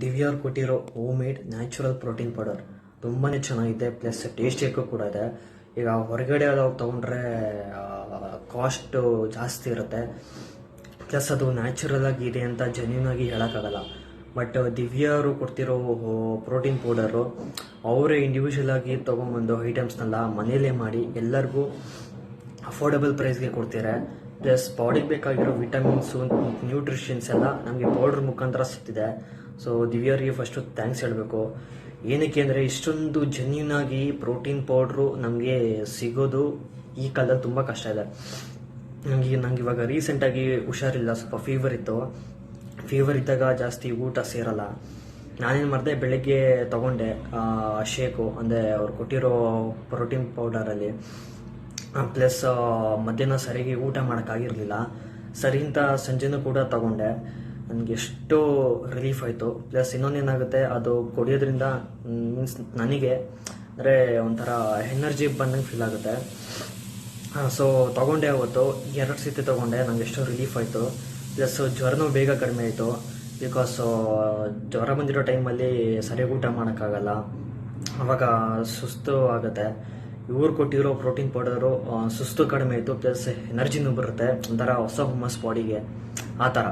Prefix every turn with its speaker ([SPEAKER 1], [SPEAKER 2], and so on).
[SPEAKER 1] ದಿವ್ಯವ್ರು ಕೊಟ್ಟಿರೋ home made natural protein powder ತುಂಬಾ ಚೆನ್ನಾಗಿದೆ, ಪ್ಲಸ್ ಟೇಸ್ಟಿಯಾಗೂ ಕೂಡ ಇದೆ. ಈಗ ಹೊರಗಡೆ ಹೋಗಿ ತೊಗೊಂಡ್ರೆ ಕಾಸ್ಟು ಜಾಸ್ತಿ ಇರುತ್ತೆ, ಪ್ಲಸ್ ಅದು ನ್ಯಾಚುರಲ್ ಆಗಿ ಇದೆ ಅಂತ ಜೆನ್ಯೂನ್ ಆಗಿ ಹೇಳೋಕ್ಕಾಗಲ್ಲ. ಬಟ್ ದಿವ್ಯವರು ಕೊಡ್ತಿರೋ ಪ್ರೋಟೀನ್ ಪೌಡರು ಅವರೇ ಇಂಡಿವಿಜುವಲ್ ಆಗಿ ತೊಗೊಂಬಂದು ಐಟಮ್ಸ್ನೆಲ್ಲ ಮನೆಯಲ್ಲೇ ಮಾಡಿ ಎಲ್ಲರಿಗೂ ಅಫೋರ್ಡಬಲ್ ಪ್ರೈಸ್ಗೆ ಕೊಡ್ತಾರೆ. ಪ್ಲಸ್ ಬಾಡಿಗೆ ಬೇಕಾಗಿರೋ ವಿಟಮಿನ್ಸು, ನ್ಯೂಟ್ರಿಷನ್ಸ್ ಎಲ್ಲ ನಮಗೆ ಪೌಡ್ರ್ ಮುಖಾಂತರ ಸಿಗ್ತಿದೆ. ಸೊ ದಿವ್ಯರಿಗೆ ಫಸ್ಟು ಥ್ಯಾಂಕ್ಸ್ ಹೇಳಬೇಕು. ಏನಕ್ಕೆ ಅಂದರೆ ಇಷ್ಟೊಂದು ಜೆನ್ಯೂನ್ ಆಗಿ ಪ್ರೋಟೀನ್ ಪೌಡ್ರು ನಮಗೆ ಸಿಗೋದು ಈ ಕಾಲದಲ್ಲಿ ತುಂಬ ಕಷ್ಟ ಇದೆ. ನಂಗೆ ಇವಾಗ ರೀಸೆಂಟಾಗಿ ಹುಷಾರಿಲ್ಲ, ಸ್ವಲ್ಪ ಫೀವರ್ ಇದ್ದಾಗ ಜಾಸ್ತಿ ಊಟ ಸೇರಲ್ಲ. ನಾನೇನು ಮಾಡಿದೆ, ಬೆಳಗ್ಗೆ ತೊಗೊಂಡೆ ಶೇಕು, ಅಂದರೆ ಅವ್ರು ಕೊಟ್ಟಿರೋ ಪ್ರೋಟೀನ್ ಪೌಡರಲ್ಲಿ. ಪ್ಲಸ್ ಮಧ್ಯಾಹ್ನ ಸರಿಯಾಗಿ ಊಟ ಮಾಡೋಕ್ಕಾಗಿರಲಿಲ್ಲ, ಸರಿ ಅಂತ ಸಂಜೆನೂ ಕೂಡ ತಗೊಂಡೆ. ನನಗೆ ಎಷ್ಟು ರಿಲೀಫ್ ಆಯಿತು. ಪ್ಲಸ್ ಇನ್ನೊಂದೇನಾಗುತ್ತೆ, ಅದು ಕುಡಿಯೋದ್ರಿಂದ ಮೀನ್ಸ್ ನನಗೆ ಅಂದರೆ ಒಂಥರ ಎನರ್ಜಿ ಬಂದಂಗೆ ಫೀಲ್ ಆಗುತ್ತೆ. ಸೊ ತೊಗೊಂಡೆ, ಅವತ್ತು 2 ಸತಿ ತೊಗೊಂಡೆ, ನನಗೆ ಎಷ್ಟು ರಿಲೀಫ್ ಆಯಿತು. ಪ್ಲಸ್ ಜ್ವರನೂ ಬೇಗ ಕಡಿಮೆ ಆಯಿತು. ಬಿಕಾಸ್ ಜ್ವರ ಬಂದಿರೋ ಟೈಮಲ್ಲಿ ಸರಿಯಾಗಿ ಊಟ ಮಾಡೋಕ್ಕಾಗಲ್ಲ, ಆವಾಗ ಸುಸ್ತು ಆಗುತ್ತೆ. ಇವ್ರು ಕೊಟ್ಟಿರೋ ಪ್ರೋಟೀನ್ ಪೌಡರು ಸುಸ್ತು ಕಡಿಮೆ ಆಯಿತು, ಪ್ಲಸ್ ಎನರ್ಜಿನೂ ಬರುತ್ತೆ, ಒಂಥರ ಹೊಸ ಹುಮ್ಮಸ್ ಬಾಡಿಗೆ, ಆ ಥರ.